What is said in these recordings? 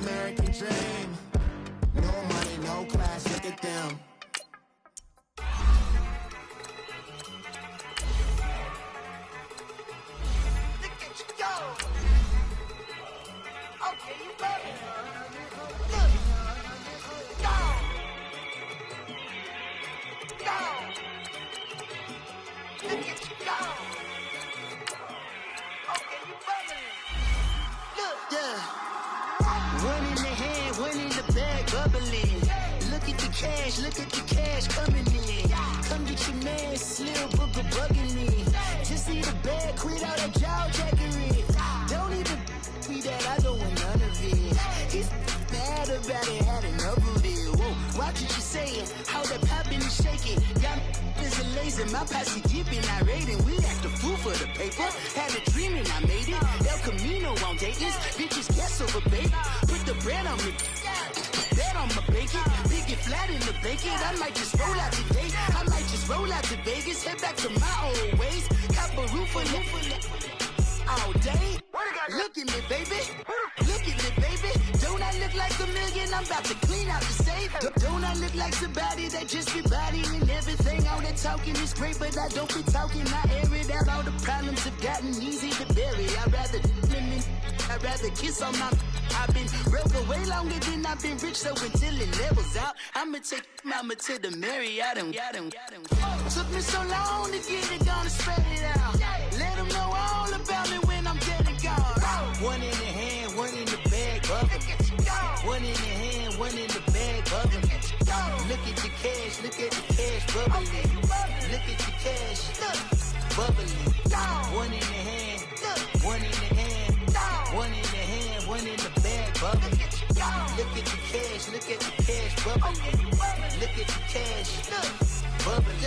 American dream. No money, no class, look at them. Look at you go. Okay, you better. Look. Go. Go. Look at you go. Okay, you better. Look, yeah. One in the hand, one in the bag, bubbling. Look at the cash coming in. Come get your man, Slim Booker bugging me. Just need a bag, quit all that jaw jackery. Don't even me that I don't want none of it. He's mad about it, had enough of it. Whoa, watch what you saying, how that poppin' and shaking. Y'all is a lazy, my posse deep and I raiding. We act a fool for the paper, had a dream and I made it. El Camino on Dayton's, bitches guess over baby. Put the bread on me, that on my bacon. Big it flat in the bacon, I might just roll out today. I might just roll out to Vegas, head back to my old ways. Cop a roof for all day. Look at me, baby. Look at me, baby. Don't I look like a million? I'm about to clean out the safe. Don't I look like somebody that just be bodying everything? All that talking is great, but I don't be talking. I air it out. All the problems have gotten easy to bury. I'd rather kiss on my. I've been broke way longer than I've been rich, so until it levels out, I'ma take mama to the Marriott and took me so long to get it, gonna spread it out. Let them know all about me when I'm dead and gone. One in the hand, one in the bag, bubbling. One in the hand, one in the bag, bubbling. Look at the cash, bubbling. Look at the cash, bubbling. One in the hand, one in the hand, one in the hand, one in the bag, bubbling. Look at the cash, bubbling. Look at the cash, bubbling.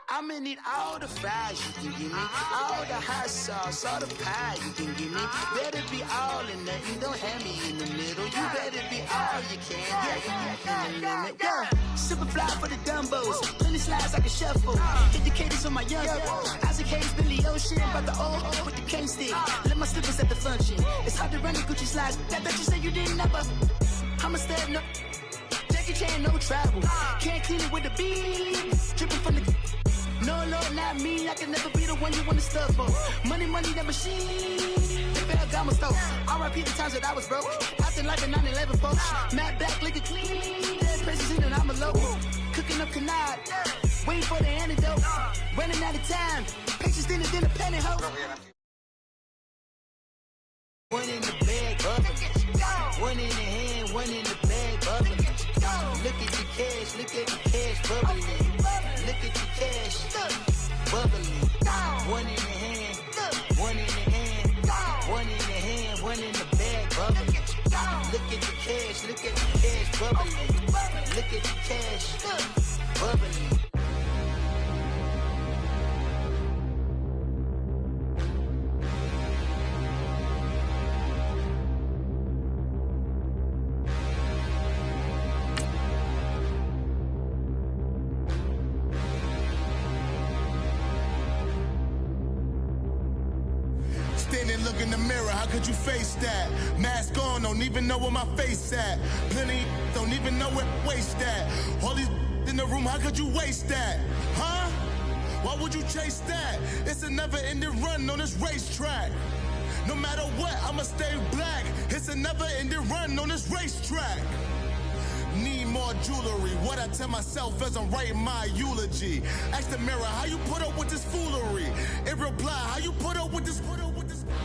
I'ma need all the fries you can give me, all the hot sauce, all the pie you can give me. Better be all or nothing, don't have me in the middle. You better be all you can, in the limit. Yeah, super fly for the dumbos, plenty slides like a shuffle. Indicators on my young Isaac Hayes, Billy Ocean, but the old with the cane stick. Let my slippers at the function. It's hard to run the Gucci slides. That bet you say you didn't never. I'ma step no. Jackie Chan, no travel. Can't clean it with the beat. Dripping from the. No, Lord, not me. I can never be the one you want to stuff for. Money, that machine. They fell down my stove. R.I.P. the times that I was broke. Acting like a 9/11 folks. Matte black, liquor clean. Dead presses in and I'm a low. Cooking up canard. Waiting for the antidote. Running out of time. Patience in the pantyhose. One in the bag, bubbling. One in the hand, one in the bag, bubbling. Look at the cash, bubbling. Look at the cash, bubbling. One in the hand, one in the hand, one in the hand, one in the bag, bubbling. Look at the cash, bubbling. Look at the cash, bubbling. Look in the mirror, how could you face that? Mask on, don't even know where my face at. Plenty don't even know where waste at. All these in the room, how could you waste that? Huh? Why would you chase that? It's a never-ending run on this racetrack. No matter what, I'ma stay black. It's a never-ending run on this racetrack. Need more jewelry, what I tell myself as I'm writing my eulogy. Ask the mirror, how you put up with this foolery? In reply, how you put up with this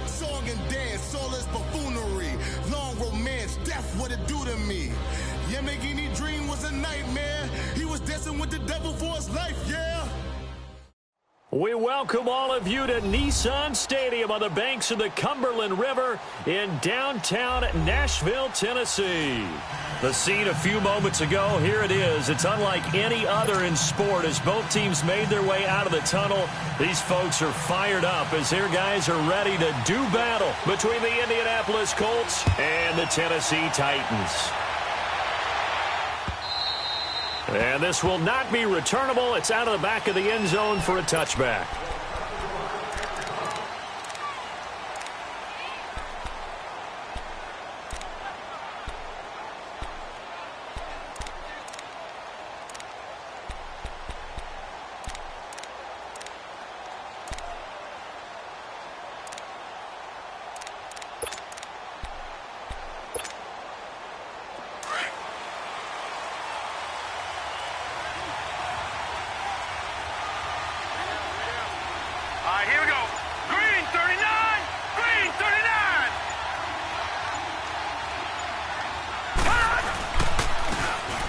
song and dance, all this buffoonery. Long romance, death, what it do to me? Yamagini dream was a nightmare. He was dancing with the devil for his life, yeah. We welcome all of you to Nissan Stadium on the banks of the Cumberland River in downtown Nashville, Tennessee. The scene a few moments ago, here it is. It's unlike any other in sport as both teams made their way out of the tunnel. These folks are fired up as their guys are ready to do battle between the Indianapolis Colts and the Tennessee Titans. And this will not be returnable. It's out of the back of the end zone for a touchback.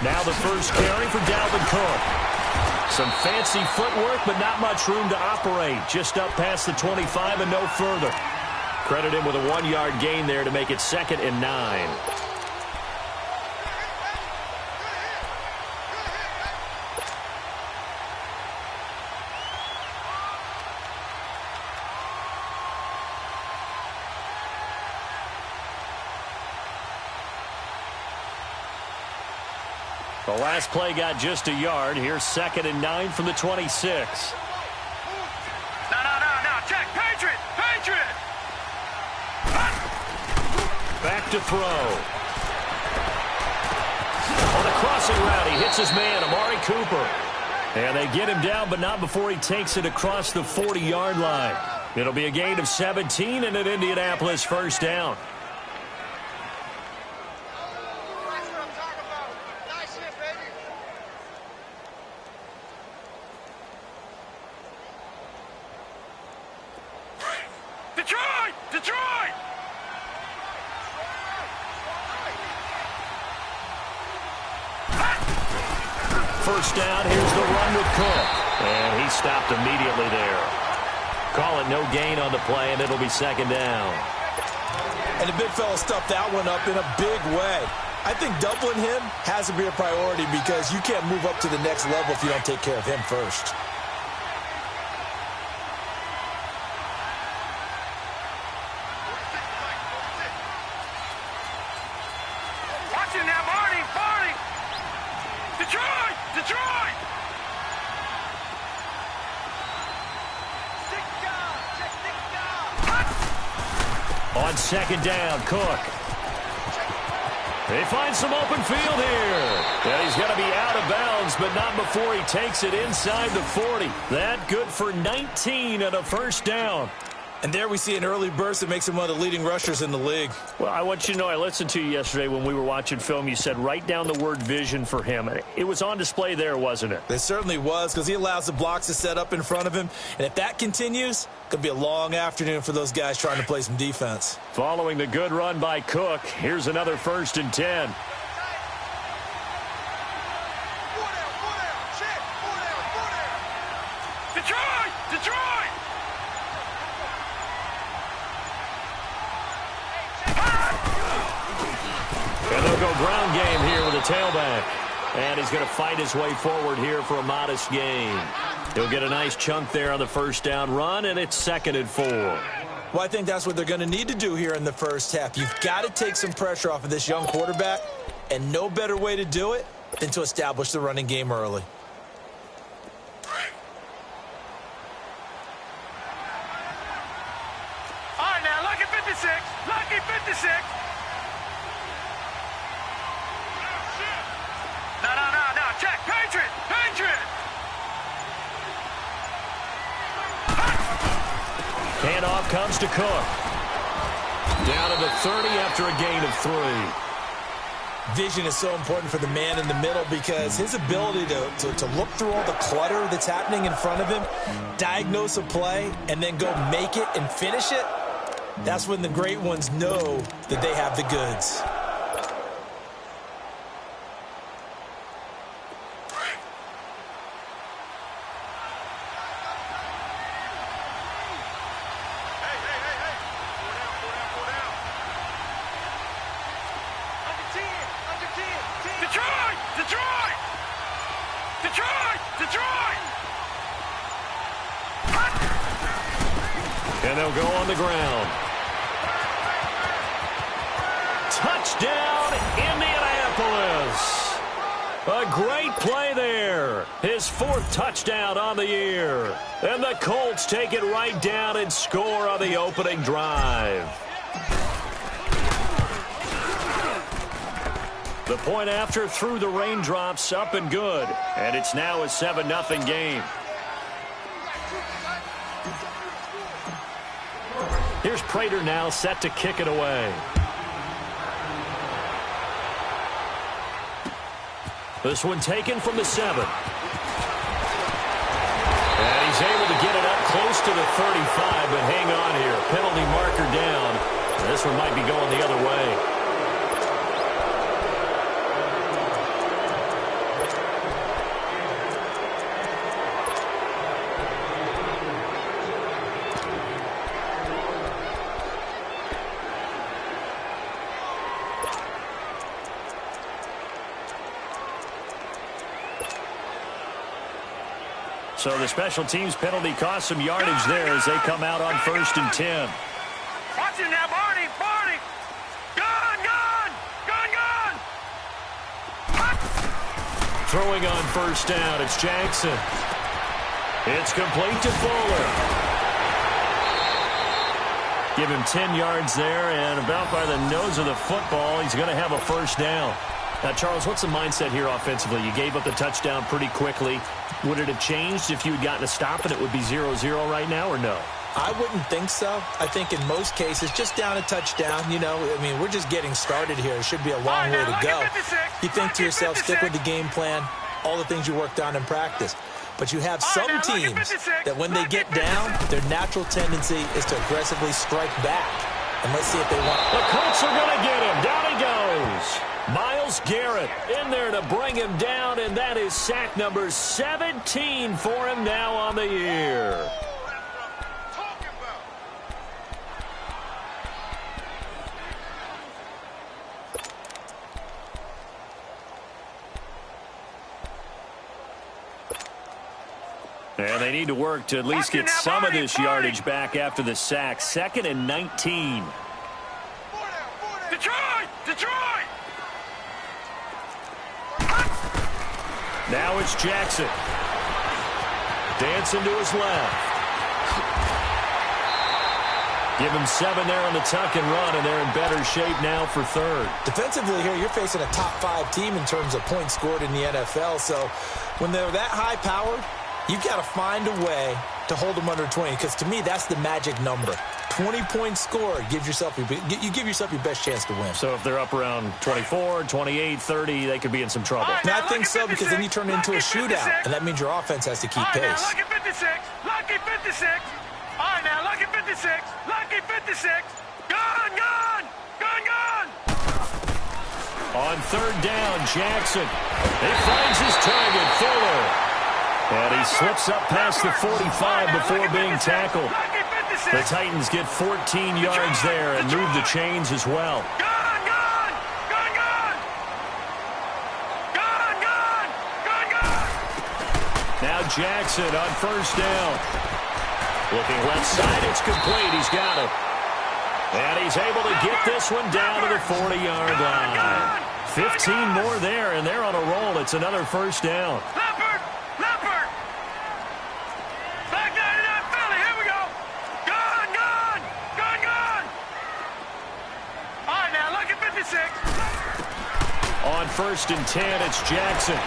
Now the first carry for Dalvin Cook. Some fancy footwork, but not much room to operate. Just up past the 25 and no further. Credit him with a 1-yard gain there to make it 2nd and 9. The last play got just a yard. Here's 2nd and 9 from the 26. No. Check. Patriot. Back to throw. On the crossing route, he hits his man, Amari Cooper. And they get him down, but not before he takes it across the 40-yard line. It'll be a gain of 17 and an Indianapolis first down. Detroit! First down, here's the run with Cook. And he stopped immediately there. Call it no gain on the play, and it'll be 2nd down. And the big fella stuffed that one up in a big way. I think doubling him has to be a priority because you can't move up to the next level if you don't take care of him first. Detroit! On 2nd down, Cook. They find some open field here. And he's going to be out of bounds, but not before he takes it inside the 40. That good for 19 and a first down. And there we see an early burst that makes him one of the leading rushers in the league. Well, I want you to know, I listened to you yesterday when we were watching film. You said write down the word vision for him. It was on display there, wasn't it? It certainly was, because he allows the blocks to set up in front of him. And if that continues, it could be a long afternoon for those guys trying to play some defense. Following the good run by Cook, here's another 1st and 10. Detroit! And they'll go ground game here with a tailback. And he's going to fight his way forward here for a modest gain. He'll get a nice chunk there on the first down run, and it's 2nd and 4. Well, I think that's what they're going to need to do here in the first half. You've got to take some pressure off of this young quarterback, and no better way to do it than to establish the running game early. All right, now, lucky 56. Lucky 56. No. Check. Patriot. Handoff comes to Cook. Down to the 30 after a gain of 3. Vision is so important for the man in the middle because his ability to look through all the clutter that's happening in front of him, diagnose a play, and then go make it and finish it, that's when the great ones know that they have the goods. Detroit! And they'll go on the ground. Touchdown, Indianapolis. A great play there. His 4th touchdown on the year. And the Colts take it right down and score on the opening drive. The point after through the raindrops, up and good. And it's now a 7-0 game. Here's Prater now set to kick it away. This one taken from the 7. And he's able to get it up close to the 35, but hang on here. Penalty marker down. This one might be going the other way. So the special teams penalty cost some yardage there as they come out on 1st and 10. Watch him now, Barney. Barney. Gun. Throwing on 1st down, it's Jackson. It's complete to Fuller. Give him 10 yards there, and about by the nose of the football, he's going to have a 1st down. Now, Charles, what's the mindset here offensively? You gave up the touchdown pretty quickly. Would it have changed if you had gotten a stop and it would be 0-0 right now, or no? I wouldn't think so. I think in most cases, just down a touchdown, we're just getting started here. It should be a long way to go. You think to yourself, stick with the game plan, all the things you worked on in practice. But you have some teams that when they get down, their natural tendency is to aggressively strike back. And let's see if they want. The Colts are going to get him. Down he goes. Myles Garrett in there to bring him down, and that is sack number 17 for him now on the year. And they need to work to at least get some of this yardage back after the sack. 2nd and 19. Detroit! Now it's Jackson. Dancing to his left. Give him 7 there on the tuck and run, and they're in better shape now for 3rd. Defensively here, you're facing a top 5 team in terms of points scored in the NFL. So when they're that high-powered, you've got to find a way to hold them under 20, because to me, that's the magic number. 20 points scored, you give yourself your best chance to win. So if they're up around 24, 28, 30, they could be in some trouble. And I think so, because then you turn it into a shootout, and that means your offense has to keep pace. Lucky 56. All right, now, lucky 56. Gun. On 3rd down, Jackson. He finds his target, Fuller. And he slips up past the 45 before being tackled. The Titans get 14 yards there and move the chains as well. Gun. Now Jackson on 1st down. Looking left side, it's complete. He's got it. And he's able to get this one down to the 40-yard line. 15 more there, and they're on a roll. It's another 1st down. Leopard. Back down to that Philly. Here we go. Gun. All right, now, lucky 56. On 1st and 10, it's Jackson.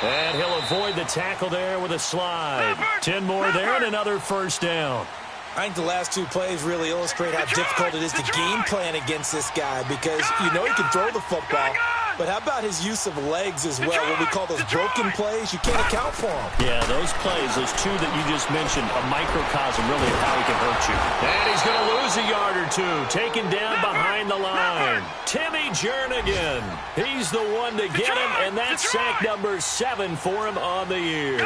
And he'll avoid the tackle there with a slide. 10 more there and another 1st down. I think the last 2 plays really illustrate how difficult it is to game plan against this guy, because you know he can throw the football, but how about his use of legs as well? What we call those broken plays, you can't account for them. Yeah, those plays, those 2 that you just mentioned, a microcosm really of how he can hurt you. And he's going to lose a yard or 2, taken down behind the line. Timmy Jernigan, he's the one to get him, and that's sack number 7 for him on the year.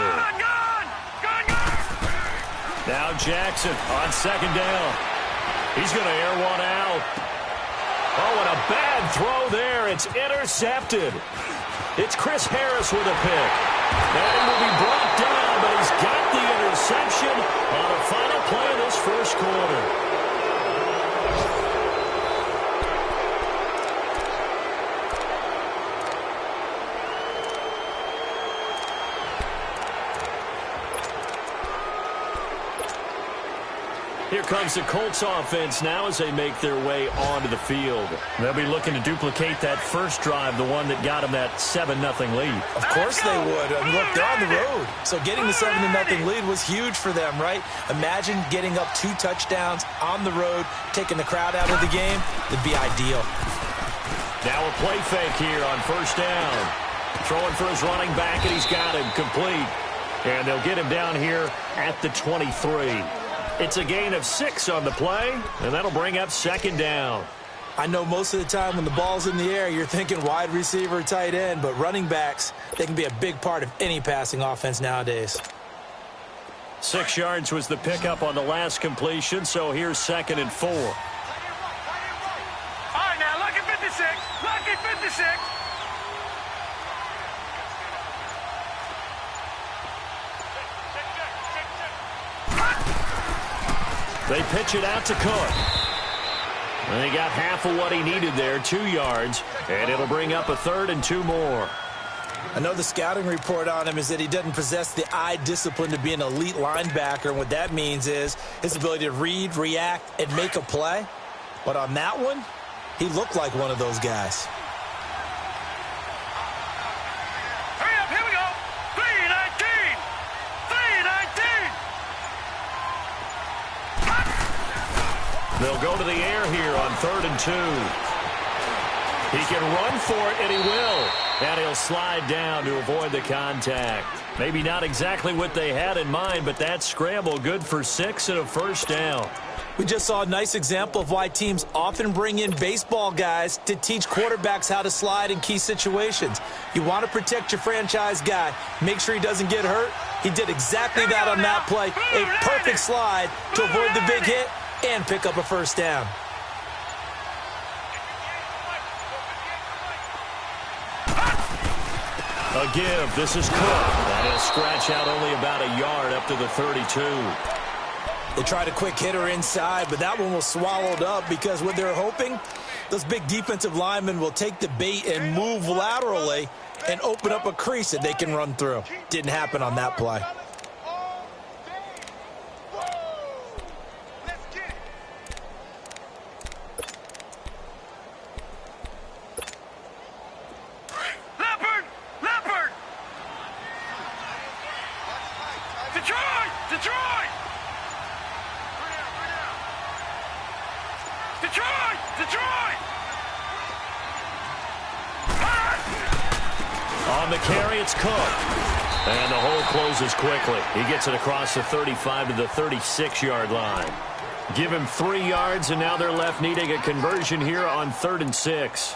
Now Jackson on 2nd down. He's going to air one out. Oh, and a bad throw there. It's intercepted. It's Chris Harris with a pick. And he will be brought down, but he's got the interception on the final play of this 1st quarter. Here comes the Colts offense now as they make their way onto the field. They'll be looking to duplicate that 1st drive, the one that got them that 7-0 lead. Of course they would. I mean, look, they're on the road. So getting the 7-0 lead was huge for them, right? Imagine getting up 2 touchdowns on the road, taking the crowd out of the game. It'd be ideal. Now a play fake here on 1st down. Throwing for his running back, and he's got him complete. And they'll get him down here at the 23. It's a gain of 6 on the play, and that'll bring up 2nd down. I know most of the time when the ball's in the air, you're thinking wide receiver, tight end, but running backs, they can be a big part of any passing offense nowadays. 6 yards was the pickup on the last completion, so here's 2nd and 4. All right, now, lucky 56. They pitch it out to Cook. And he got half of what he needed there, 2 yards, and it'll bring up a 3rd and 2 more. I know the scouting report on him is that he doesn't possess the eye discipline to be an elite linebacker, and what that means is his ability to read, react, and make a play. But on that one, he looked like one of those guys. Hurry up, here we go. 3-19. 3-19. They'll go to the air here on 3rd and 2. He can run for it, and he will. And he'll slide down to avoid the contact. Maybe not exactly what they had in mind, but that scramble good for 6 and a first down. We just saw a nice example of why teams often bring in baseball guys to teach quarterbacks how to slide in key situations. You want to protect your franchise guy. Make sure he doesn't get hurt. He did exactly that on that play. A perfect slide to avoid the big hit and pick up a first down. A give. This is Cook. And he'll scratch out only about a yard up to the 32. They tried a quick hitter inside, but that one was swallowed up because what they're hoping, those big defensive linemen will take the bait and move laterally and open up a crease that they can run through. Didn't happen on that play. On the carry, it's Cook. And the hole closes quickly. He gets it across the 35 to the 36-yard line. Give him 3 yards, and now they're left needing a conversion here on 3rd and 6.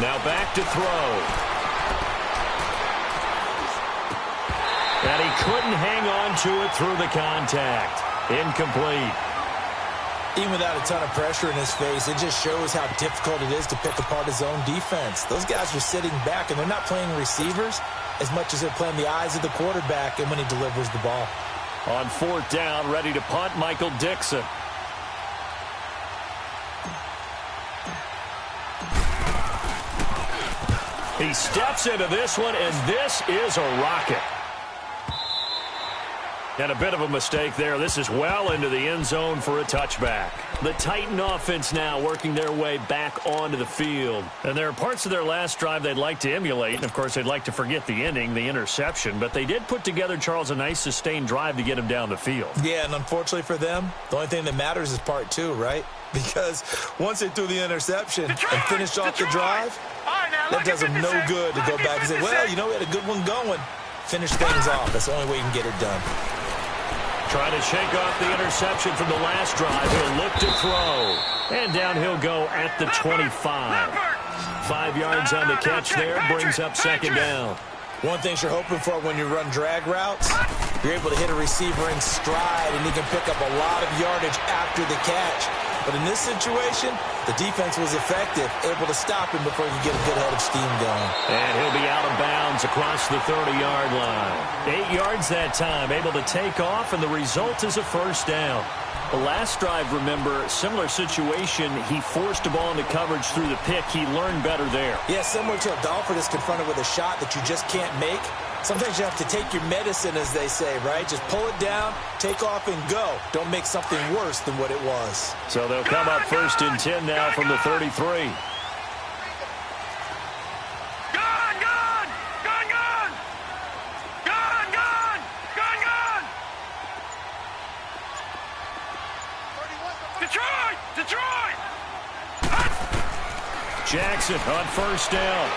Now back to throw. And he couldn't hang on to it through the contact. Incomplete. Even without a ton of pressure in his face, it just shows how difficult it is to pick apart his own defense. Those guys are sitting back, and they're not playing receivers as much as they're playing the eyes of the quarterback and when he delivers the ball. On 4th down, ready to punt, Michael Dixon. He steps into this one, and this is a rocket. And a bit of a mistake there. This is well into the end zone for a touchback. The Titan offense now working their way back onto the field. And there are parts of their last drive they'd like to emulate. And, of course, they'd like to forget the ending, the interception. But they did put together, Charles, a nice sustained drive to get him down the field. Yeah, and unfortunately for them, the only thing that matters is part 2, right? Because once they threw the interception and finished off the drive, that does them no good to go back and say, well, you know, we had a good one going. Finish things off. That's the only way you can get it done. Trying to shake off the interception from the last drive. He'll look to throw. And down he'll go at the 25. 5 yards on the catch there. Brings up 2nd down. One thing you're hoping for when you run drag routes, you're able to hit a receiver in stride, and he can pick up a lot of yardage after the catch. But in this situation, the defense was effective, able to stop him before he could get a good head of steam going. And he'll be out of bounds across the 30-yard line. 8 yards that time, able to take off, and the result is a first down. The last drive, remember, similar situation. He forced a ball into coverage through the pick. He learned better there. Yeah, similar to a golfer that's confronted with a shot that you just can't make. Sometimes you have to take your medicine, as they say, right? Just pull it down, take off, and go. Don't make something worse than what it was. So they'll come up 1st and 10 now from the 33. Detroit! Jackson on 1st down.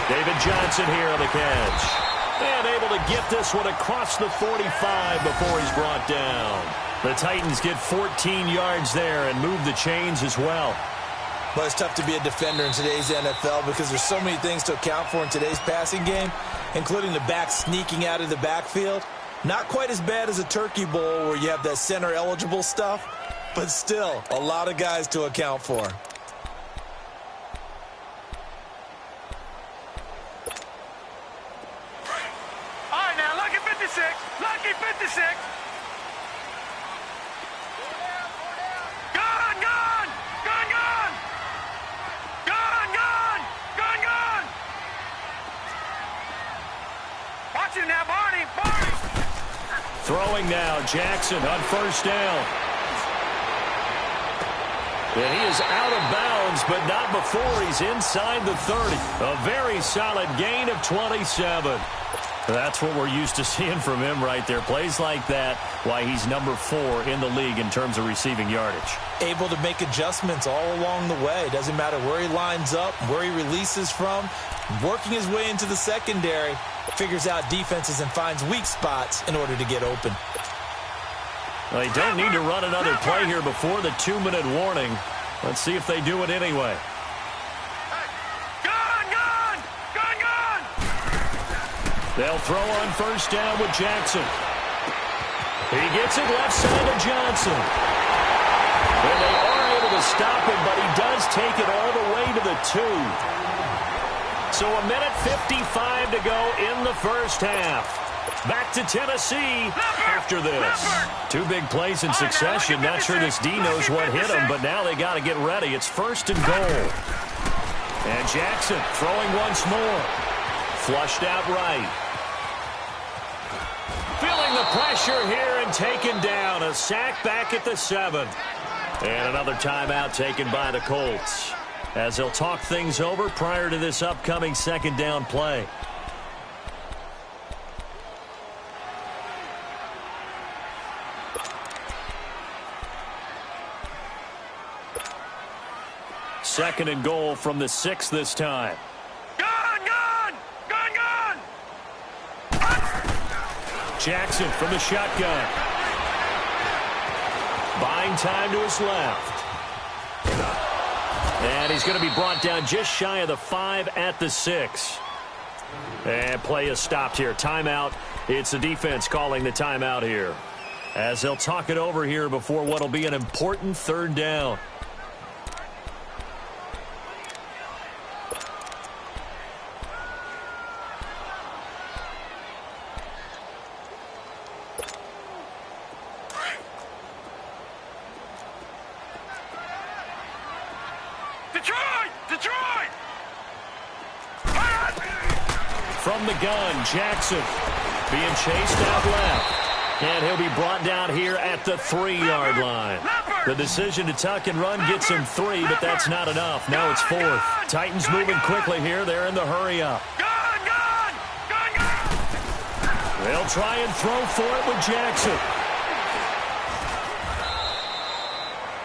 David Johnson here on the catch. And able to get this one across the 45 before he's brought down. The Titans get 14 yards there and move the chains as well. But it's tough to be a defender in today's NFL because there's so many things to account for in today's passing game, including the back sneaking out of the backfield. Not quite as bad as a turkey bowl where you have that center eligible stuff, but still a lot of guys to account for. All right, now, lucky 56. Lucky 56. Gone, gone. Gone, gone. Gone, gone. Gone, gone. Watch him now, Barney. Barney. Throwing now, Jackson on first down. And he is out of bounds, but not before he's inside the 30. A very solid gain of 27. That's what we're used to seeing from him right there. Plays like that, why he's number 4 in the league in terms of receiving yardage. Able to make adjustments all along the way. Doesn't matter where he lines up, where he releases from. Working his way into the secondary, figures out defenses and finds weak spots in order to get open. Well, they don't need to run another play here before the 2-minute warning. Let's see if they do it anyway. Gone, gone. Gone, gone. They'll throw on first down with Jackson. He gets it left side of Johnson. And they are able to stop him, but he does take it all the way to the 2. So a minute 55 to go in the first half. Back to Tennessee after this. 2 big plays in succession. Not sure this D knows what hit him, but now they got to get ready. It's first and goal. And Jackson throwing once more. Flushed out right. Feeling the pressure here and taken down. A sack back at the 7. And another timeout taken by the Colts, as they'll talk things over prior to this upcoming second down play. Second and goal from the 6 this time. Gone, gone. Gone, gone. Jackson from the shotgun. Buying time to his left. And he's going to be brought down just shy of the 5 at the 6. And play is stopped here. Timeout. It's the defense calling the timeout here, as they'll talk it over here before what will be an important third down. From the gun, Jackson being chased out left. And he'll be brought down here at the 3-yard line. The decision to tuck and run gets him 3, but that's not enough. Now it's 4th. Titans moving quickly here. They're in the hurry up. They'll try and throw for it with Jackson.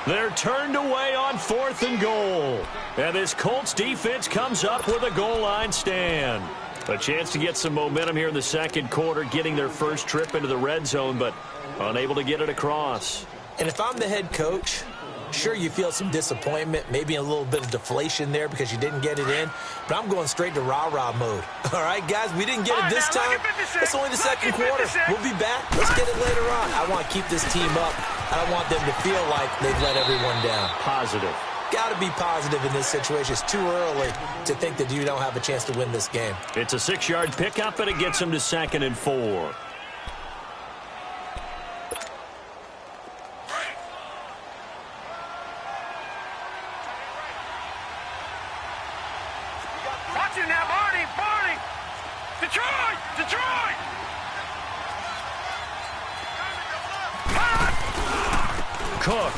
They're turned away on 4th and goal. And this Colts defense comes up with a goal line stand. A chance to get some momentum here in the second quarter, getting their first trip into the red zone, but unable to get it across. And if I'm the head coach, sure, you feel some disappointment, maybe a little bit of deflation there because you didn't get it in, but I'm going straight to rah-rah mode. All right, guys, we didn't get it this time. It's only the second quarter. We'll be back. Let's get it later on. I want to keep this team up. I don't want them to feel like they've let everyone down. Positive. Got to be positive in this situation. It's too early to think that you don't have a chance to win this game. It's a 6-yard pickup, and it gets them to 2nd and 4. Watch him now, Barney. Barney. Detroit. Detroit. Cook.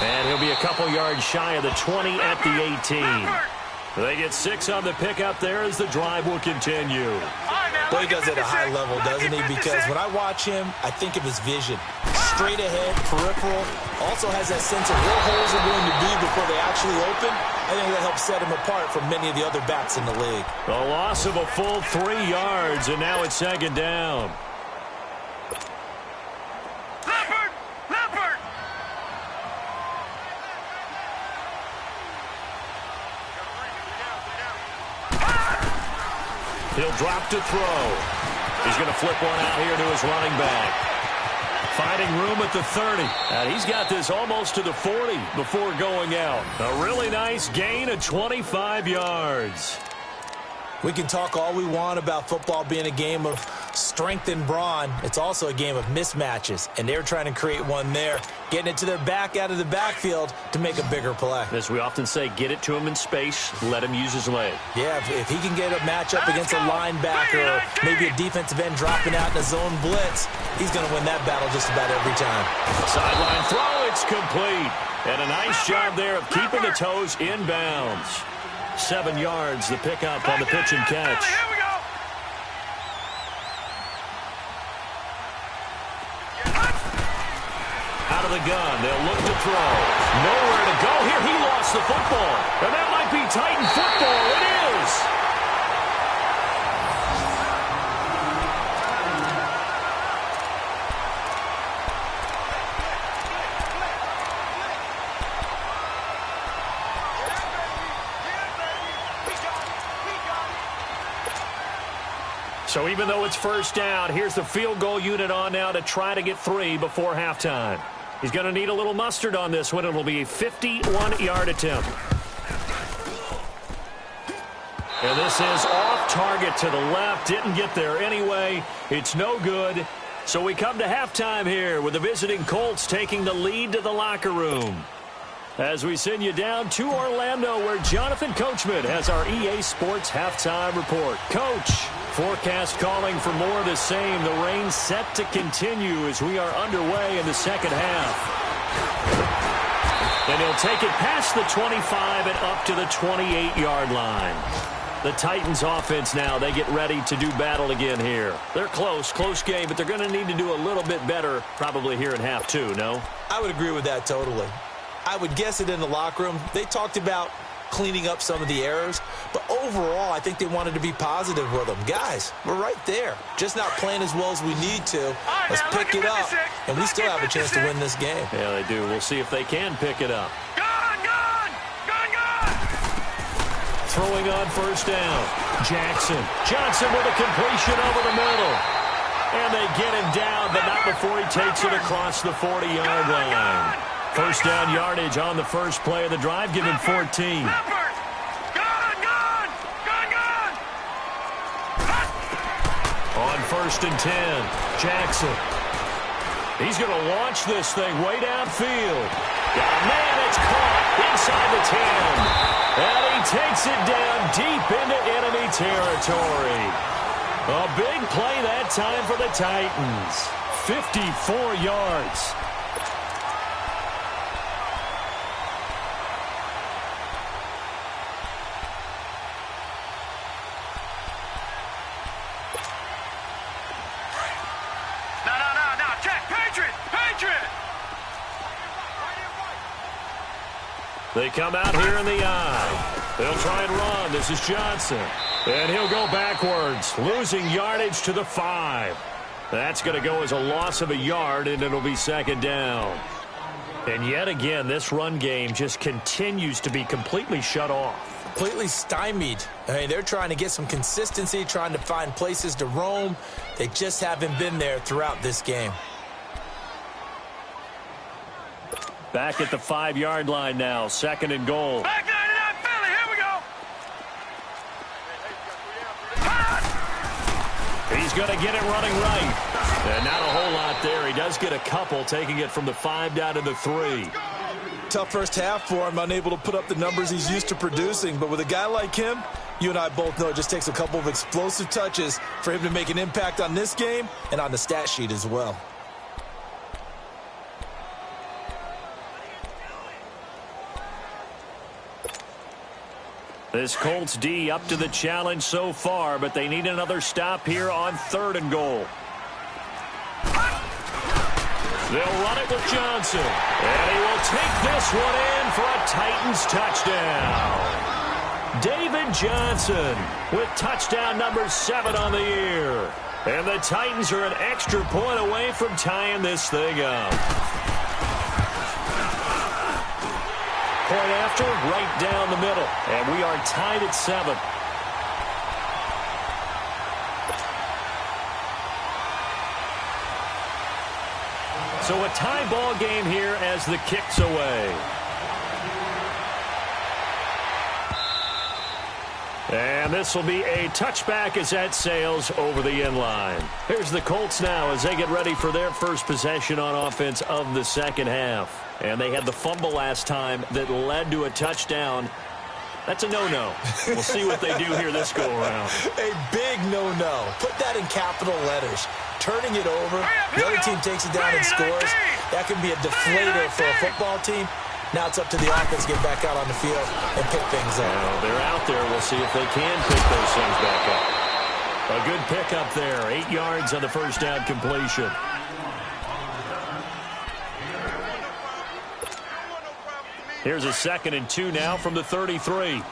And he'll be a couple yards shy of the 20 at the 18. They get 6 on the pickup there as the drive will continue. Boy, he does it at a high level, doesn't he? Because when I watch him, I think of his vision. Straight ahead, peripheral. Also has that sense of where holes are going to be before they actually open. I think that helps set him apart from many of the other backs in the league. A loss of a full 3 yards, and now it's 2nd down. He'll drop to throw. He's going to flip one out here to his running back. Finding room at the 30. And he's got this almost to the 40 before going out. A really nice gain of 25 yards. We can talk all we want about football being a game of strength and brawn. It's also a game of mismatches, and they're trying to create one there, getting it to their back out of the backfield to make a bigger play. As we often say, get it to him in space, let him use his leg. Yeah, if he can get a matchup against a linebacker or maybe a defensive end dropping out in a zone blitz, he's going to win that battle just about every time. Sideline throw, it's complete. And a nice job there of keeping the toes inbounds. 7 yards, the pickup on the pitch and catch. Here we go. Out of the gun, they'll look to throw. Nowhere to go here. He lost the football. And that might be Titan football. It is. So even though it's first down, here's the field goal unit on now to try to get 3 before halftime. He's going to need a little mustard on this one. It'll be a 51-yard attempt. And this is off target to the left. Didn't get there anyway. It's no good. So we come to halftime here with the visiting Colts taking the lead to the locker room. As we send you down to Orlando, where Jonathan Coachman has our EA Sports halftime report. Coach, forecast calling for more of the same. The rain set to continue as we are underway in the second half. And he'll take it past the 25 and up to the 28-yard line. The Titans offense now, they get ready to do battle again here. They're close game, but they're going to need to do a little bit better probably here in half 2, no? I would agree with that totally. I would guess it in the locker room. They talked about cleaning up some of the errors, but overall, I think they wanted to be positive with them. Guys, we're right there. Just not playing as well as we need to. Let's pick it up, and we still have a chance to win this game. Yeah, they do. We'll see if they can pick it up. Gone! Throwing on first down. Jackson. Johnson with a completion over the middle. And they get him down, but not before he takes it across the 40-yard line. First down yardage on the first play of the drive. Give him 14. Gone! On first and 10, Jackson. He's going to launch this thing way downfield. Got a man, it's caught inside the 10. And he takes it down deep into enemy territory. A big play that time for the Titans. 54 yards. They come out here in the eye. They'll try and run. This is Johnson. And he'll go backwards, losing yardage to the 5. That's going to go as a loss of a yard, and it'll be second down. And yet again, this run game just continues to be completely shut off. Completely stymied. I mean, they're trying to get some consistency, trying to find places to roam. They just haven't been there throughout this game. Back at the 5-yard line now, second and goal. Back 99 Philly, here we go. He's going to get it running right. And not a whole lot there. He does get a couple, taking it from the 5 down to the 3. Tough first half for him, unable to put up the numbers he's used to producing. But with a guy like him, you and I both know it just takes a couple of explosive touches for him to make an impact on this game and on the stat sheet as well. This Colts D up to the challenge so far, but they need another stop here on third and goal. They'll run it with Johnson. And he will take this one in for a Titans touchdown. David Johnson with touchdown number 7 on the year. And the Titans are an extra point away from tying this thing up. Point after, right down the middle. And we are tied at 7. So a tie ball game here as the kick's away. And this will be a touchback as that sails over the end line. Here's the Colts now as they get ready for their first possession on offense of the second half. And they had the fumble last time that led to a touchdown. That's a no-no. We'll see what they do here this go-around. A big no-no. Put that in capital letters. Turning it over, the other team takes it down and scores. That can be a deflator for a football team. Now it's up to the offense to get back out on the field and pick things up. Well, they're out there. We'll see if they can pick those things back up. A good pickup there. 8 yards on the first down completion. Here's a 2nd and 2 now from the 33. All right,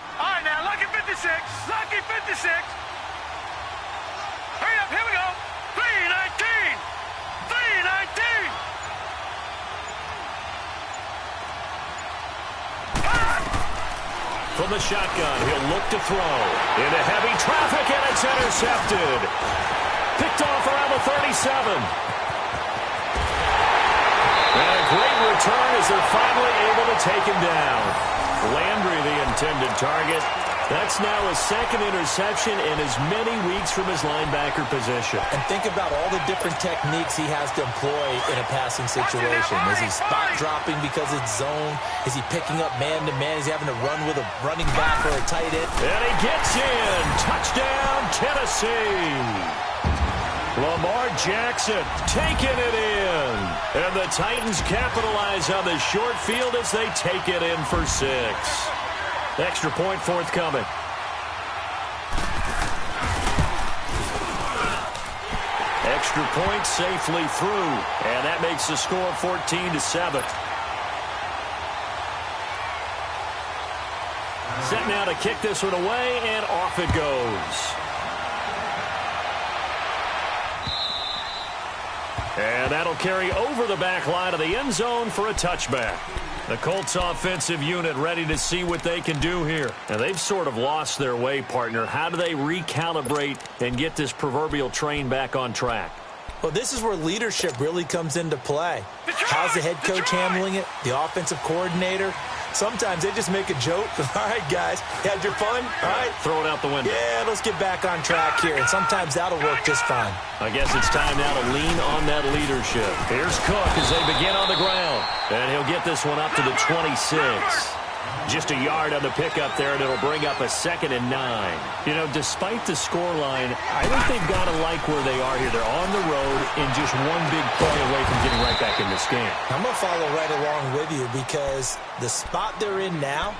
now, lucky 56. Lucky 56. Hurry up, here we go. 319. 319. From the shotgun, he'll look to throw. Into heavy traffic, and it's intercepted. Picked off around the 37. And a great return as they're finally able to take him down. Landry, the intended target. That's now his 2nd interception in as many weeks from his linebacker position. And think about all the different techniques he has to employ in a passing situation. Is he spot dropping because it's zone? Is he picking up man-to-man? Is he having to run with a running back or a tight end? And he gets in. Touchdown, Tennessee. Lamar Jackson taking it in. And the Titans capitalize on the short field as they take it in for 6. Extra point forthcoming. Extra point safely through. And that makes the score 14-7. Set now to kick this one away, and off it goes. And that'll carry over the back line of the end zone for a touchback. The Colts offensive unit ready to see what they can do here. Now, they've sort of lost their way, partner. How do they recalibrate and get this proverbial train back on track? Well, this is where leadership really comes into play. How's the head coach handling it? The offensive coordinator? Sometimes they just make a joke. All right, guys, had your fun? All right. Throw it out the window. Yeah, let's get back on track here. And sometimes that'll work just fine. I guess it's time now to lean on that leadership. Here's Cook as they begin on the ground. And he'll get this one up to the 26. Just a yard on the pickup there, and it'll bring up a 2nd and 9. You know, despite the scoreline, I think they've got to like where they are here. They're on the road and just one big play away from getting right back in this game. I'm going to follow right along with you because the spot they're in now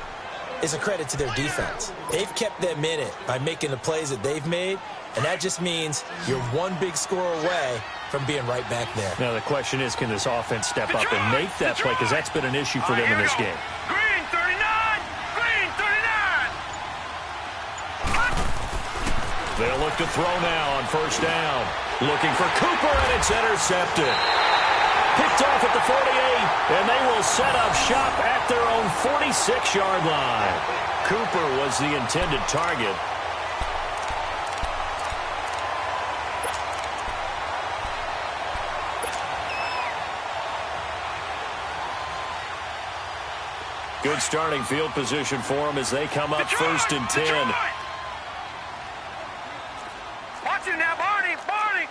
is a credit to their defense. They've kept them in it by making the plays that they've made, and that just means you're one big score away from being right back there. Now, the question is, can this offense step up and make that play? Because that's been an issue for them in this game. Green 39. Green 39. They'll look to throw now on first down. Looking for Cooper, and it's intercepted. Picked off at the 48, and they will set up shop at their own 46-yard line. Cooper was the intended target. Good starting field position for them as they come up first and 10. Watch it now, Barney. Barney.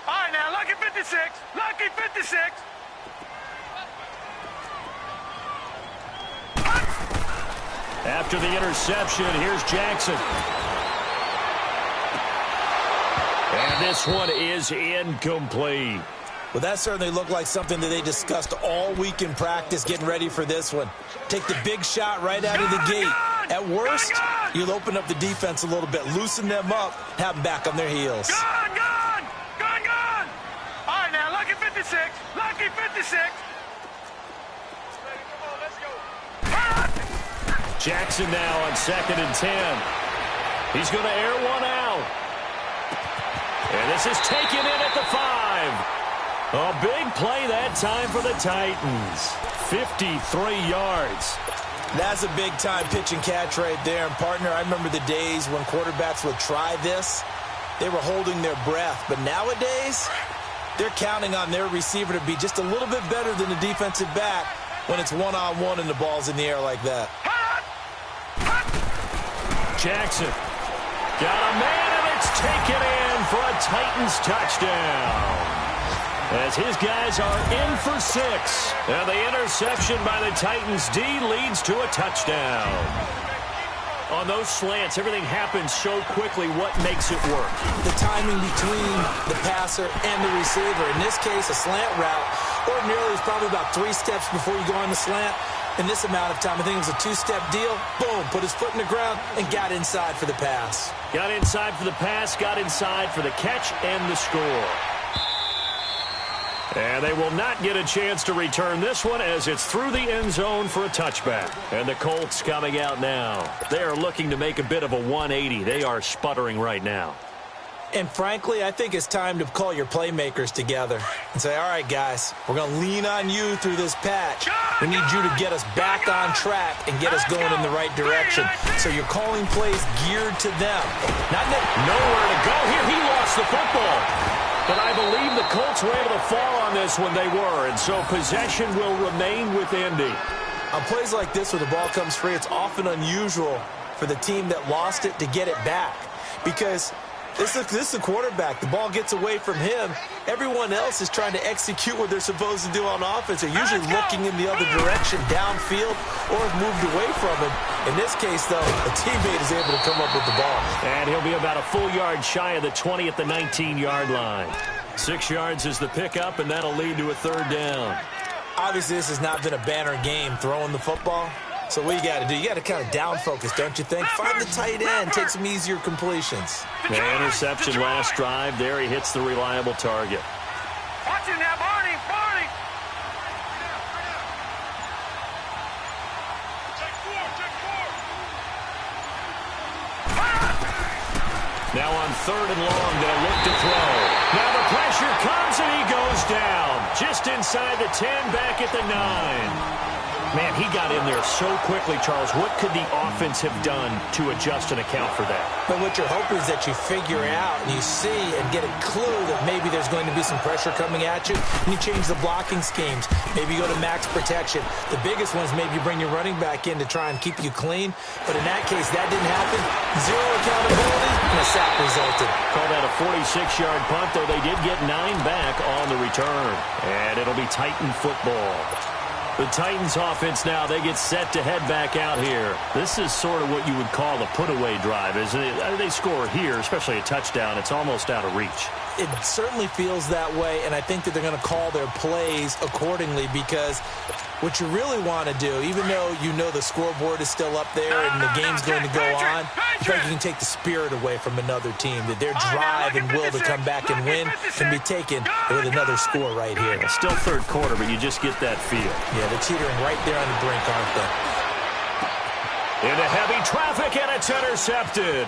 All right, now, lucky 56. Lucky 56. After the interception, here's Jackson. And this one is incomplete. Well, that certainly looked like something that they discussed all week in practice getting ready for this one. Take the big shot right out of the gate. At worst, you'll open up the defense a little bit, loosen them up, have them back on their heels. Gone, gone. Gone, gone. All right, now, lucky 56. Lucky 56. Jackson now on 2nd and 10. He's going to air one out. And this is taken in at the 5. A big play that time for the Titans. 53 yards. That's a big-time pitch and catch right there. And, partner, I remember the days when quarterbacks would try this. They were holding their breath. But nowadays, they're counting on their receiver to be just a little bit better than the defensive back when it's one-on-one and the ball's in the air like that. Jackson got a man, and it's taken in for a Titans touchdown. As his guys are in for 6. And the interception by the Titans D leads to a touchdown. On those slants, everything happens so quickly. What makes it work? The timing between the passer and the receiver. In this case, a slant route ordinarily is probably about 3 steps before you go on the slant. In this amount of time, I think it was a 2-step deal. Boom, put his foot in the ground and got inside for the pass. Got inside for the pass, got inside for the catch and the score. And they will not get a chance to return this one as it's through the end zone for a touchback. And the Colts coming out now. They are looking to make a bit of a 180. They are sputtering right now. And frankly, I think it's time to call your playmakers together and say, all right, guys, we're going to lean on you through this patch. We need you to get us back on track and get us going in the right direction. So you're calling plays geared to them. Nowhere to go here. He lost the football. But I believe the Colts were able to fall on this when they were, and so possession will remain with Indy. On plays like this where the ball comes free, it's often unusual for the team that lost it to get it back because this is the quarterback. The ball gets away from him. Everyone else is trying to execute what they're supposed to do on offense. They're usually looking in the other direction, downfield, or have moved away from him. In this case, though, a teammate is able to come up with the ball. And he'll be about a full yard shy of the 20 at the 19-yard line. 6 yards is the pickup, and that'll lead to a 3rd down. Obviously, this has not been a banner game throwing the football. So what you got to do, you got to kind of down focus, don't you think? Find the tight end, take some easier completions. The interception last drive. There he hits the reliable target. Watch it now, Barney. Now on 3rd and long, they'll look to throw. Now the pressure comes, and he goes down. Just inside the 10, back at the 9. Man, he got in there so quickly, Charles. What could the offense have done to adjust and account for that? But what you're hoping is that you figure out and you see and get a clue that maybe there's going to be some pressure coming at you, and you change the blocking schemes. Maybe you go to max protection. The biggest one is maybe you bring your running back in to try and keep you clean. But in that case, that didn't happen. 0 accountability, and a sack resulted. Call that a 46-yard punt, though they did get 9 back on the return. And it'll be Titan football. The Titans offense now, they get set to head back out here. This is sort of what you would call a put-away drive, isn't it? They score here, especially a touchdown. It's almost out of reach. It certainly feels that way, and I think that they're going to call their plays accordingly because what you really want to do, even though you know the scoreboard is still up there and the game's going to go on, I think you can take the spirit away from another team, that their drive and will to come back and win can be taken with another score right here. It's still 3rd quarter, but you just get that feel. Yeah, they're teetering right there on the brink, aren't they? Into heavy traffic, and it's intercepted.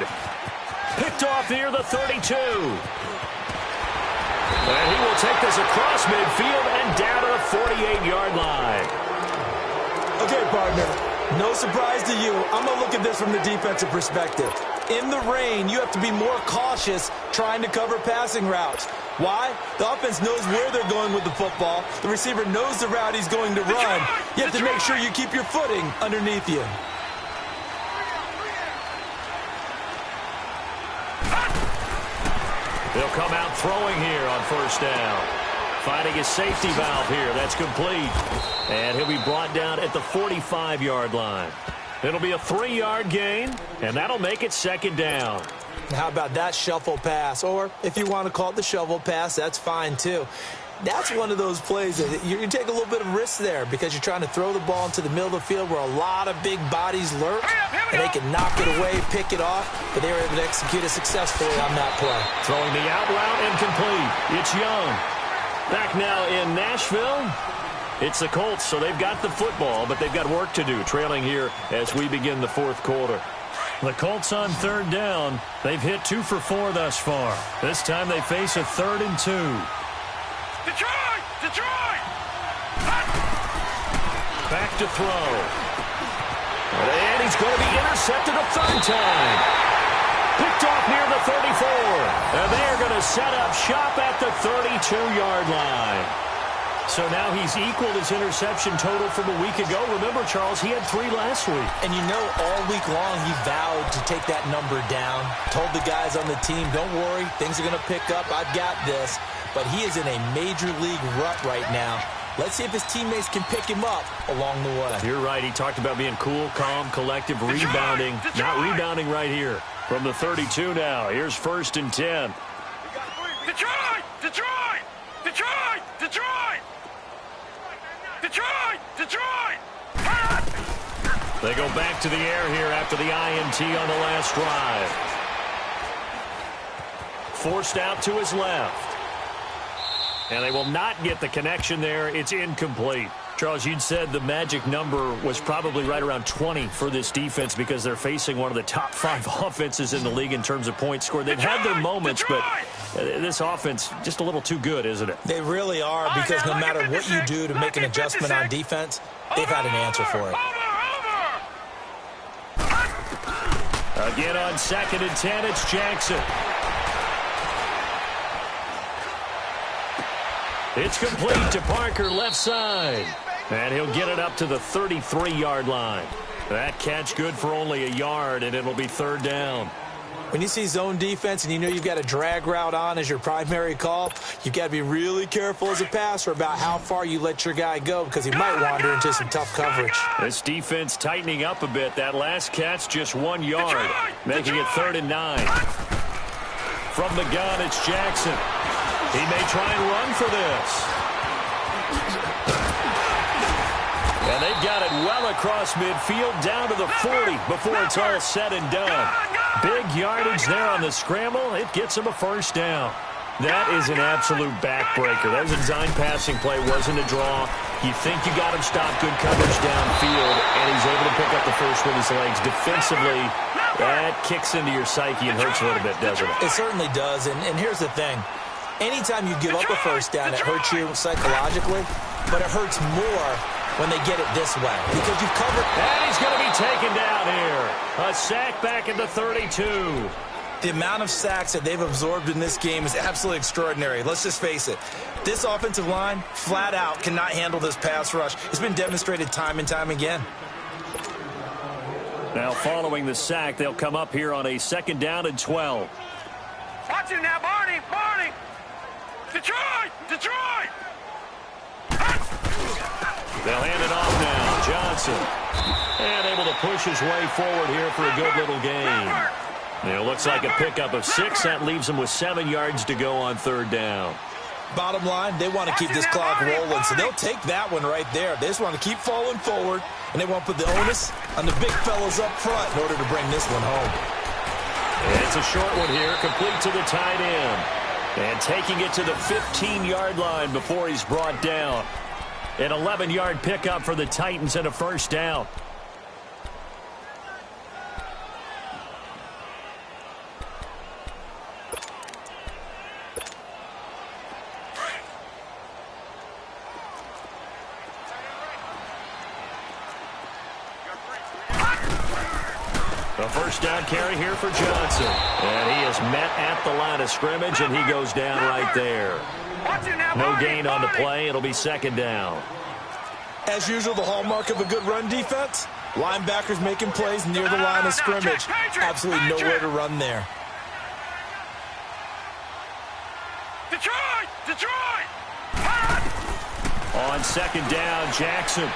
Picked off near the 32. And he will take this across midfield and down to the 48-yard line. Okay, partner, no surprise to you. I'm going to look at this from the defensive perspective. In the rain, you have to be more cautious trying to cover passing routes. Why? The offense knows where they're going with the football. The receiver knows the route he's going to run. You have to make sure you keep your footing underneath you. They'll come out throwing here on 1st down. Finding his safety valve here. That's complete. And he'll be brought down at the 45-yard line. It'll be a 3-yard gain, and that'll make it 2nd down. How about that shuffle pass? Or if you want to call it the shovel pass, that's fine too. That's one of those plays that you take a little bit of risk there because you're trying to throw the ball into the middle of the field where a lot of big bodies lurk, and they can knock it away, pick it off, but they were able to execute it successfully on that play. Throwing the out route incomplete. It's Young. Back now in Nashville. It's the Colts, so they've got the football, but they've got work to do, trailing here as we begin the 4th quarter. The Colts on 3rd down. They've hit 2 for 4 thus far. This time they face a 3rd and 2. Detroit! Back to throw. And he's going to be intercepted a 3rd time. Picked off near the 34. And they are going to set up shop at the 32-yard line. So now he's equaled his interception total from a week ago. Remember, Charles, he had 3 last week. And you know, all week long he vowed to take that number down. Told the guys on the team, don't worry, things are going to pick up. I've got this. But he is in a major league rut right now. Let's see if his teammates can pick him up along the way. You're right. He talked about being cool, calm, collective, rebounding. Not rebounding right here. From the 32 now. Here's 1st and 10. Detroit! Detroit! Detroit! Detroit! Detroit! Detroit! They go back to the air here after the INT on the last drive. Forced out to his left. And they will not get the connection there. It's incomplete. Charles, you'd said the magic number was probably right around 20 for this defense because they're facing one of the top 5 offenses in the league in terms of points scored. They've had their moments, but this offense just a little too good, isn't it? They really are, because no matter what you do to make an adjustment on defense, they've had an answer for it. Again on 2nd and 10, it's Jackson. It's complete to Parker, left side. And he'll get it up to the 33-yard line. That catch good for only a yard, and it'll be 3rd down. When you see zone defense and you know you've got a drag route on as your primary call, you've got to be really careful as a passer about how far you let your guy go because he might wander into some tough coverage. This defense tightening up a bit. That last catch just 1 yard, making it 3rd and 9. From the gun, it's Jackson. He may try and run for this. And they've got it well across midfield down to the 40 before it's all said and done. Big yardage there on the scramble. It gets him a 1st down. That is an absolute backbreaker. That was a design passing play, wasn't a draw. You think you got him stopped, good coverage downfield, and he's able to pick up the first with his legs. Defensively, that kicks into your psyche and hurts a little bit, doesn't it? It certainly does, and here's the thing. Anytime you give up a 1st down, it hurts you psychologically, but it hurts more when they get it this way because you've covered. And he's going to be taken down here. A sack back at the 32. The amount of sacks that they've absorbed in this game is absolutely extraordinary. Let's just face it. This offensive line, flat out, cannot handle this pass rush. It's been demonstrated time and time again. Now following the sack, they'll come up here on a 2nd down and 12. Watch him now, Barney! Barney! Detroit! Detroit! They'll hand it off now. Johnson. And able to push his way forward here for a good little gain. It looks like a pickup of 6. That leaves them with 7 yards to go on 3rd down. Bottom line, they want to keep this clock rolling, so they'll take that one right there. They just want to keep falling forward, and they want to put the onus on the big fellas up front in order to bring this one home. It's a short one here, complete to the tight end. And taking it to the 15-yard line before he's brought down. An 11-yard pickup for the Titans and a 1st down. A 1st down carry here for Johnson. And he is met at the line of scrimmage, and he goes down right there. No gain on the play. It'll be 2nd down. As usual, the hallmark of a good run defense, linebackers making plays near the line of scrimmage. Absolutely nowhere to run there. Detroit! Detroit! On 2nd down, Jackson.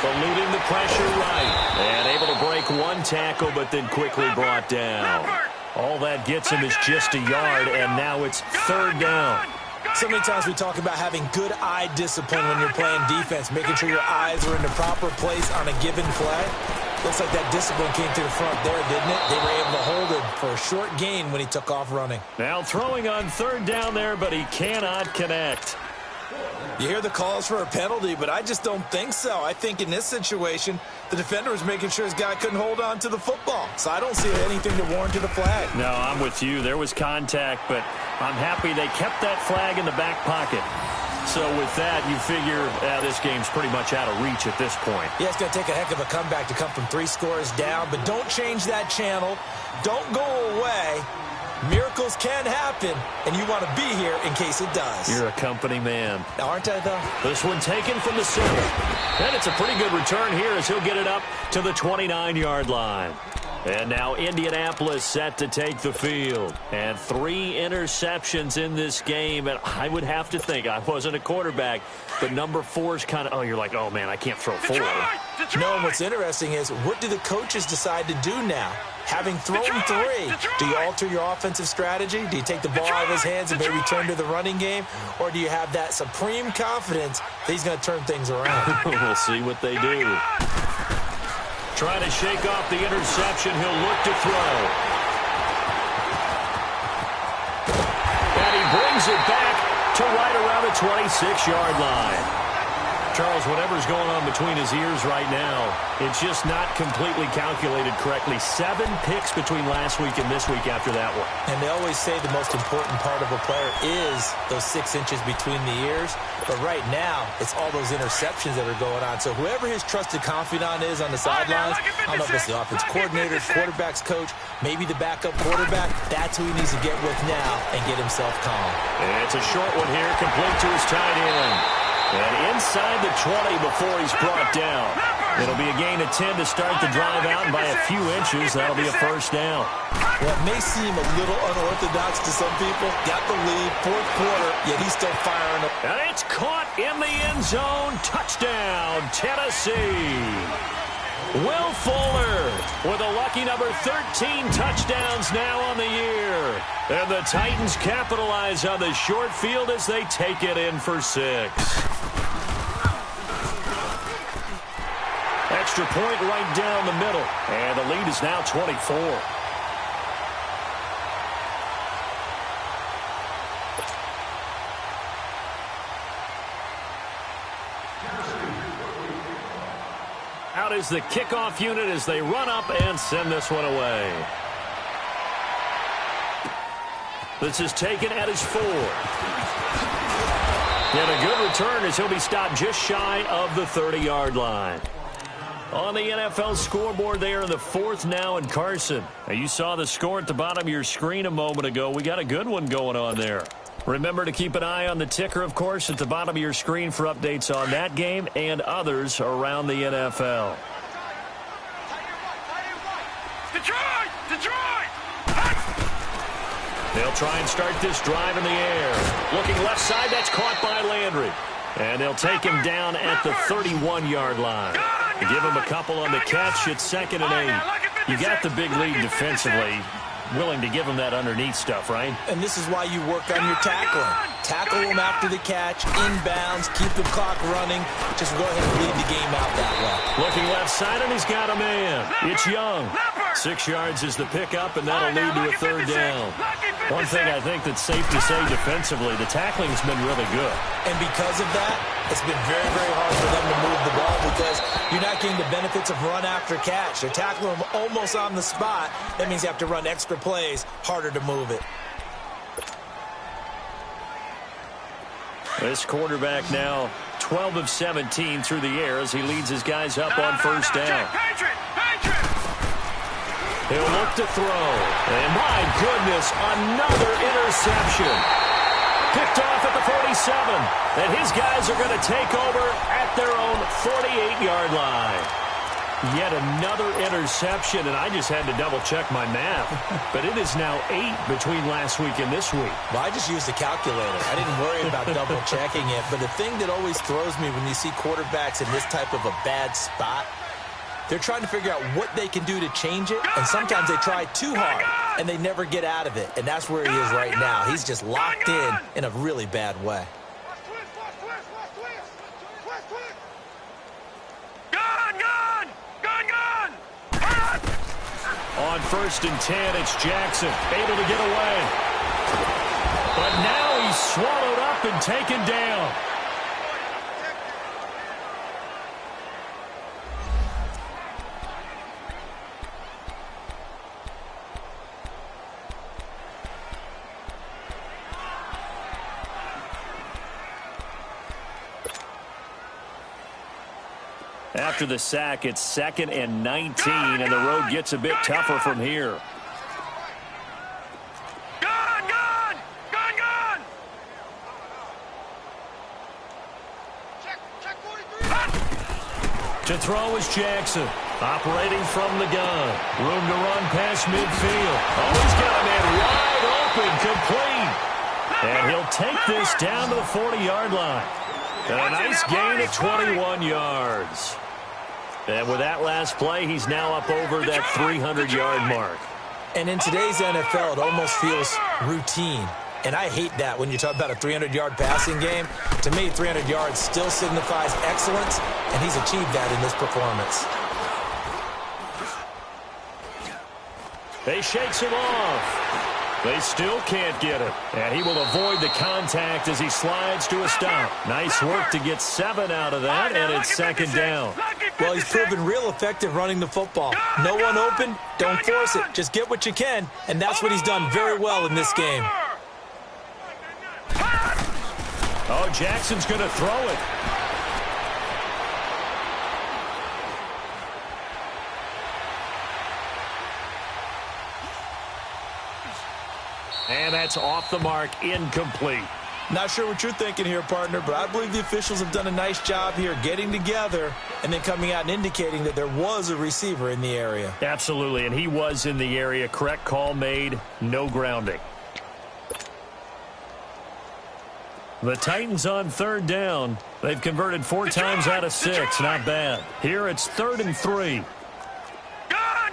Eluding the pressure right. And able to break 1 tackle, but then quickly brought down. All that gets him is just a yard, and now it's 3rd down. So many times we talk about having good eye discipline when you're playing defense, making sure your eyes are in the proper place on a given play. Looks like that discipline came to the front there, didn't it? They were able to hold it for a short gain when he took off running. Now throwing on 3rd down there, but he cannot connect. You hear the calls for a penalty, but I just don't think so. I think in this situation, the defender was making sure his guy couldn't hold on to the football. So I don't see anything to warrant a flag. No, I'm with you. There was contact, but I'm happy they kept that flag in the back pocket. So with that, you figure this game's pretty much out of reach at this point. Yeah, it's going to take a heck of a comeback to come from 3 scores down, but don't change that channel. Don't go away. Miracles can happen, and you want to be here in case it does. You're a company man. Aren't I, though? This one taken from the center. And it's a pretty good return here as he'll get it up to the 29-yard line. And now Indianapolis set to take the field. And 3 interceptions in this game. And I would have to think, I wasn't a quarterback, but number 4 is kind of, you're like, oh, man, I can't throw 4. No, and what's interesting is, what do the coaches decide to do now? Having thrown 3, do you alter your offensive strategy? Do you take the ball out of his hands and maybe turn to the running game? Or do you have that supreme confidence that he's going to turn things around? We'll see what they do. Trying to shake off the interception. He'll look to throw. And he brings it back to right around the 26-yard line. Charles, whatever's going on between his ears right now, it's just not completely calculated correctly. 7 picks between last week and this week after that one. And they always say the most important part of a player is those 6 inches between the ears. But right now, it's all those interceptions that are going on. So whoever his trusted confidant is on the sidelines, I don't know if it's the offense coordinator, quarterback's coach, maybe the backup quarterback, that's who he needs to get with now and get himself calm. And it's a short one here, complete to his tight end. And inside the 20 before he's brought down. It'll be a gain of 10 to start the drive out, and by a few inches, that'll be a first down. Well, it may seem a little unorthodox to some people. Got the lead, 4th quarter, yet he's still firing. And it's caught in the end zone. Touchdown, Tennessee. Will Fuller with a lucky number 13 touchdowns now on the year. And the Titans capitalize on the short field as they take it in for 6. Extra point right down the middle. And the lead is now 24. Out is the kickoff unit as they run up and send this one away. This is taken at his 4. And a good return as he'll be stopped just shy of the 30-yard line. On the NFL scoreboard there in the 4th now in Carson. Now you saw the score at the bottom of your screen a moment ago. We got a good one going on there. Remember to keep an eye on the ticker, of course, at the bottom of your screen for updates on that game and others around the NFL. Detroit! Detroit! They'll try and start this drive in the air. Looking left side, that's caught by Landry. And they'll take him down at the 31-yard line. Give him a couple on the catch. It's 2nd and 8. You got the big lead defensively. Willing to give him that underneath stuff, right? And this is why you work on your tackling. Tackle him after the catch, inbounds, keep the clock running. Just go ahead and lead the game out that way. Looking left side, and he's got a man. It's Young. 6 yards is the pickup, and that'll lead to a 3rd down. One thing I think that's safe to say defensively, the tackling's been really good. And because of that, it's been very, very hard for them to move the ball because you're not getting the benefits of run after catch. They're tackling them almost on the spot. That means you have to run extra plays, harder to move it. This quarterback now 12 of 17 through the air as he leads his guys up on 1st down. He'll look to throw. And my goodness, another interception. Picked off at the 47. And his guys are going to take over at their own 48-yard line. Yet another interception, and I just had to double-check my math. But it is now 8 between last week and this week. Well, I just used a calculator. I didn't worry about double-checking it. But the thing that always throws me when you see quarterbacks in this type of a bad spot, they're trying to figure out what they can do to change it, and sometimes they try too hard, and they never get out of it. And that's where he is right now. He's just locked in a really bad way. On 1st and 10, it's Jackson, able to get away. But now he's swallowed up and taken down. After the sack, it's 2nd and 19, and the road gets a bit tougher from here. To throw is Jackson, operating from the gun. Room to run past midfield. Oh, he's got a man wide open, complete. And he'll take this down to the 40-yard line. And a nice gain of 21 yards. And with that last play, he's now up over that 300-yard mark. And in today's NFL, it almost feels routine. And I hate that when you talk about a 300-yard passing game. To me, 300 yards still signifies excellence, and he's achieved that in this performance. They shakes him off. They still can't get him. And he will avoid the contact as he slides to a stop. Nice work to get 7 out of that, and it's 2nd down. Well, he's proven real effective running the football. No one open, don't force it. Just get what you can, and that's what he's done very well in this game. Oh, Jackson's going to throw it. And that's off the mark, incomplete. Not sure what you're thinking here, partner, but I believe the officials have done a nice job here getting together and then coming out and indicating that there was a receiver in the area. Absolutely, and he was in the area. Correct call made, no grounding. The Titans on 3rd down. They've converted 4 times out of 6. Not bad. Here it's 3rd and 3. Gun!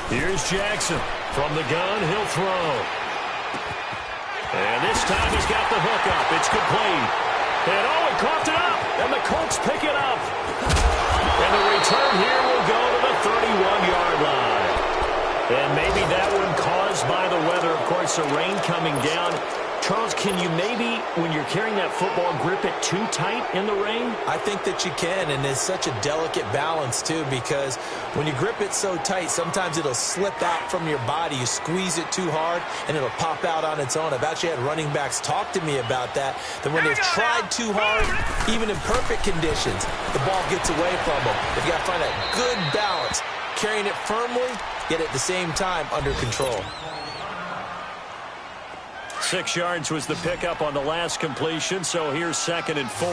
Here's Jackson. From the gun, he'll throw. And this time he's got the hook up. It's complete. And he coughed it up. And the Colts pick it up. And the return here will go to the 31-yard line. And maybe that one caused by the weather. Of course, the rain coming down. Charles, can you maybe, when you're carrying that football, grip it too tight in the rain? I think that you can, and it's such a delicate balance, too, because when you grip it so tight, sometimes it'll slip out from your body. You squeeze it too hard, and it'll pop out on its own. I've actually had running backs talk to me about that when they've tried too hard, even in perfect conditions, the ball gets away from them. They've got to find that good balance, carrying it firmly, yet at the same time under control. 6 yards was the pickup on the last completion, so here's 2nd and 4.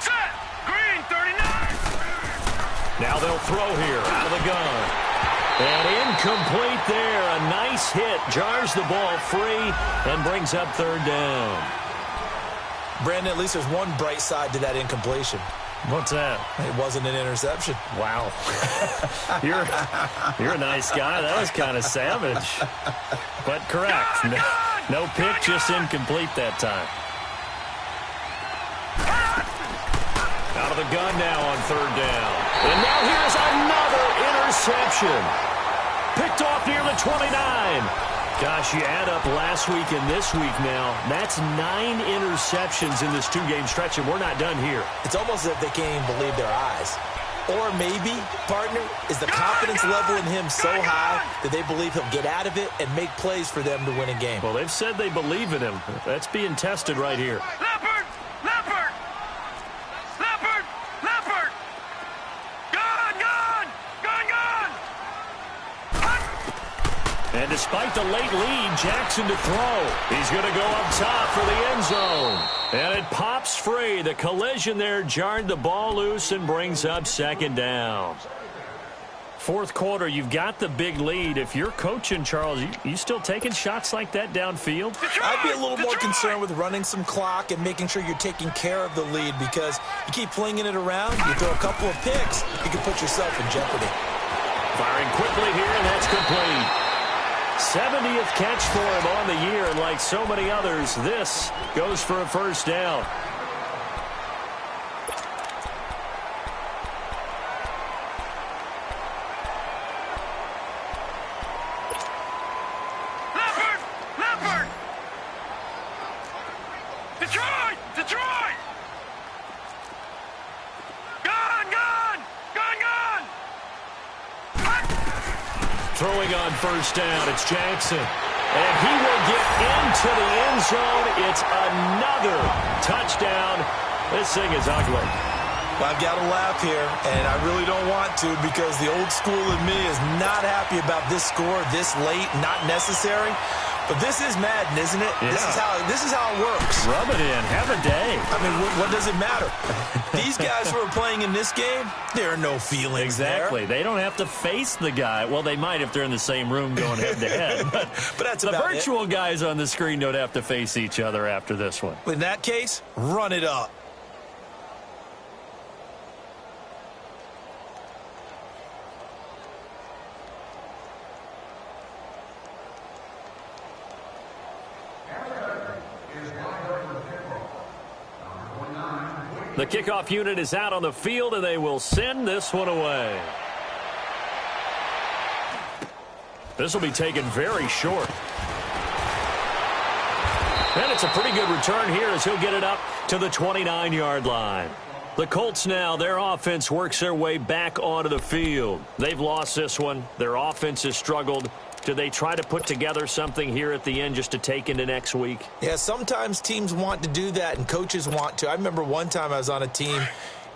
Set! Green, 39! Now they'll throw here out of the gun. And incomplete there. A nice hit. Jars the ball free and brings up 3rd down. Brandon, at least there's one bright side to that incompletion. What's that? It wasn't an interception. Wow. You're a nice guy. That was kind of savage. But correct. No pick, just incomplete that time. Out of the gun now on 3rd down. And now here's another interception. Picked off near the 29. Gosh, you add up last week and this week now, that's 9 interceptions in this 2-game stretch, and we're not done here. It's almost as if they can't even believe their eyes. Or maybe, partner, is the confidence level in him so high that they believe he'll get out of it and make plays for them to win a game. Well, they've said they believe in him. That's being tested right here. Leopard! Leopard! Leopard! Leopard! Gun! Gun! Gun! Gun! And despite the late lead, Jackson to throw. He's going to go up top for the end zone. And it pops free. The collision there jarred the ball loose and brings up 2nd down. 4th quarter, you've got the big lead. If you're coaching, Charles, you still taking shots like that downfield? I'd be a little more concerned with running some clock and making sure you're taking care of the lead, because you keep flinging it around, you throw a couple of picks, you can put yourself in jeopardy. Firing quickly here, and that's complete. 70th catch for him on the year, and like so many others, this goes for a 1st down. Leopard! Leopard! Detroit! Detroit! Gun! Gun! Gun! Gun! Throwing on 1st down, it's Jackson. And he will get into the end zone It's another touchdown. This thing is ugly. I've got to laugh here, and I really don't want to because the old school in me is not happy about this score this late, not necessary. But this is Madden, isn't it? Yeah. This is how it works. Rub it in. Have a day. I mean, what does it matter? These guys who are playing in this game, there are no feelings Exactly. there. They don't have to face the guy. Well, they might if they're in the same room going head-to-head. But that's the about virtual guys on the screen don't have to face each other after this one. In that case, run it up. The kickoff unit is out on the field, and they will send this one away. This will be taken very short. And it's a pretty good return here as he'll get it up to the 29-yard line. The Colts now, their offense works their way back onto the field. They've lost this one. Their offense has struggled. Do they try to put together something here at the end just to take into next week? Yeah, sometimes teams want to do that and coaches want to. I remember one time I was on a team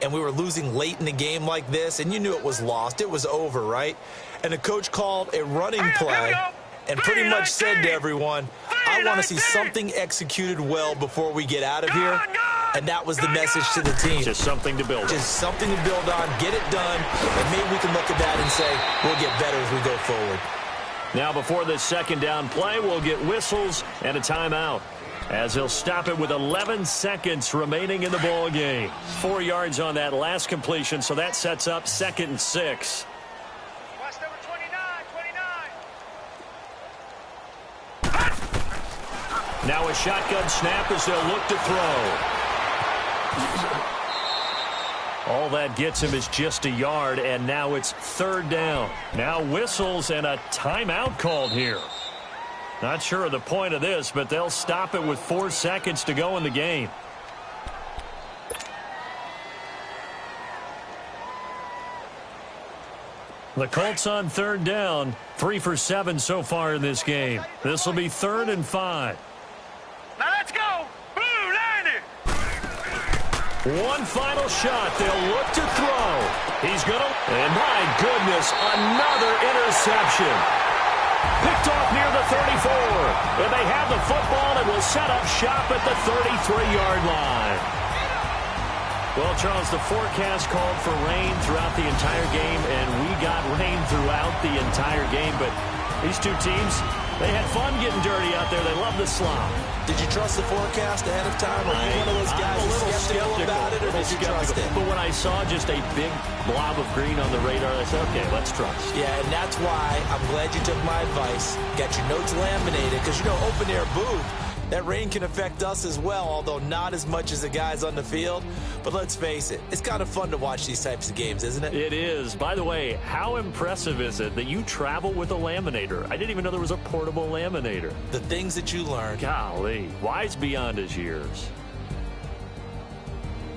and we were losing late in the game like this, and you knew it was lost. It was over, right? And the coach called a running play and pretty much said to everyone, I want to see something executed well before we get out of here. And that was the message to the team. Just something to build on. Just something to build on, get it done, and maybe we can look at that and say, we'll get better as we go forward. Now, before this second down play, we'll get whistles and a timeout as he'll stop it with 11 seconds remaining in the ball game. 4 yards on that last completion, so that sets up 2nd and 6. Watch number 29. Now a shotgun snap as they'll look to throw. All that gets him is just a yard, and now it's 3rd down. Now whistles and a timeout called here. Not sure of the point of this, but they'll stop it with 4 seconds to go in the game. The Colts on 3rd down, 3 for 7 so far in this game. This will be 3rd and 5. Now let's go. Blue, land it. One final shot. They'll look to throw. He's going to... And my goodness, another interception. Picked off near the 34. And they have the football and will set up shop at the 33-yard line. Well, Charles, the forecast called for rain throughout the entire game, and we got rain throughout the entire game. But these two teams, they had fun getting dirty out there. They love the slop. Did you trust the forecast ahead of time? Are you one of those guys I'm a little skeptical about it, or did you trust it? But when I saw just a big blob of green on the radar, I said, okay, let's trust. Yeah, and that's why I'm glad you took my advice. Got your notes laminated, because, you know, open-air booth, that rain can affect us as well, although not as much as the guys on the field. But let's face it, it's kind of fun to watch these types of games, isn't it? It is. By the way, how impressive is it that you travel with a laminator? I didn't even know there was a portable laminator. The things that you learn. Golly, wise beyond his years.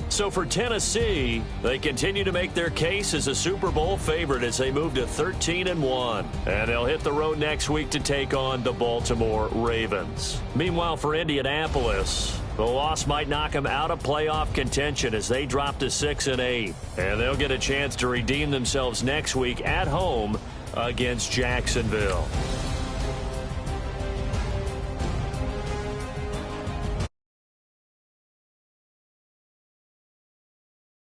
So for Tennessee, they continue to make their case as a Super Bowl favorite as they move to 13-1. And they'll hit the road next week to take on the Baltimore Ravens. Meanwhile, for Indianapolis, the loss might knock them out of playoff contention as they drop to 6-8. And they'll get a chance to redeem themselves next week at home against Jacksonville.